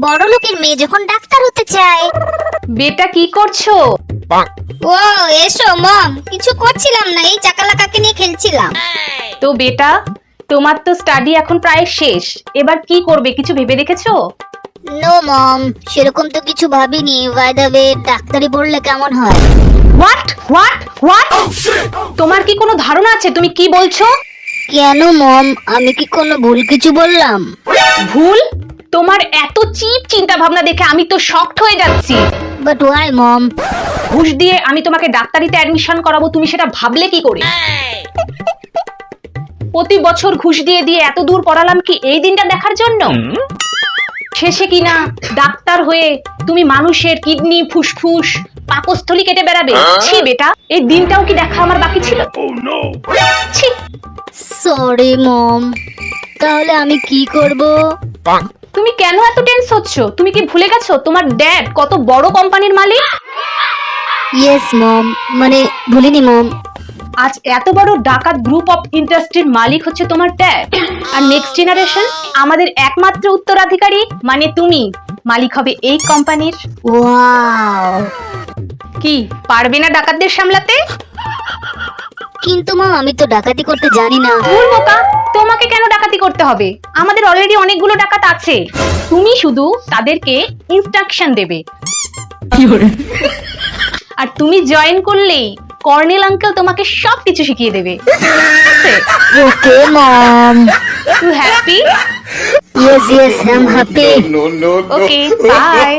বড় লোকের মেয়ে যখন ডাক্তার হতে চায়। বেটা কি করছো? ও এসো মম, কিছু করছিলাম না, এই চাকালাকাকে নিয়ে খেলছিলাম। তো বেটা, তোমার তো স্টাডি এখন প্রায় শেষ, এবার কি করবে কিছু ভেবে রেখেছো? নো মম, সেরকম তো কিছু ভাবিনি। বাই দ্য ওয়ে, ডাক্তারি পড়লে কেমন হয়? What what what? তোমার কি কোনো ধারণা আছে তুমি কি বলছো? কেন মম, আমি কি কোনো ভুল কিছু বললাম? ভুল? তোমার এত চিপ চিন্তা ভাবনা দেখে আমি তো শকড হয়ে যাচ্ছি। বাট ওয়াই মম? ঘুষ দিয়ে আমি তোমাকে ডাক্তারিতে অ্যাডমিশন করাবো, তুমি সেটা ভাবলে কি করে? প্রতি বছর ঘুষ দিয়ে দিয়ে এত দূর পড়ালাম কি এই দিনটা দেখার জন্য? শেষে কিনা ডাক্তার হয়ে তুমি মানুষের কিডনি, ফুসফুস, পাকস্থলী কেটে বেড়াবে? ছি বেটা, এই দিনটাও কি দেখা আমার বাকি ছিল? ছি। সরি মম, তাহলে আমি কি করব? তুমি কেন এত টেন্স হচ্ছ? তুমি কি ভুলে গেছো তোমার ড্যাড কত বড় কোম্পানির মালিক? ইয়েস মম, মানে ভুলিনি মম। আজ এত বড় ডাকাত গ্রুপ অফ ইন্ডাস্ট্রির মালিক হচ্ছে তোমার ড্যাড, আর নেক্সট জেনারেশন আমাদের একমাত্র উত্তরাধিকারী মানে তুমি মালিক হবে এই কোম্পানির। ওয়াও! কি পারবে না ডাকাতদের সামলাতে? কিন্তু মম, আমি তো ডাকাতি করতে জানি না। ভুল বোকা, তোমাকে কেন ডাকাতি করতে হবে? আমাদের অলরেডি অনেকগুলো ডাকাত আছে, তুমি শুধু তাদেরকে ইনস্ট্রাকশন দেবে। আর তুমি জয়েন করলেই কর্নেল আঙ্কেল তোমাকে সবকিছু শিখিয়ে দেবে। Okay mom. You happy? Yes yes, I am happy. No, no, no. Okay, by.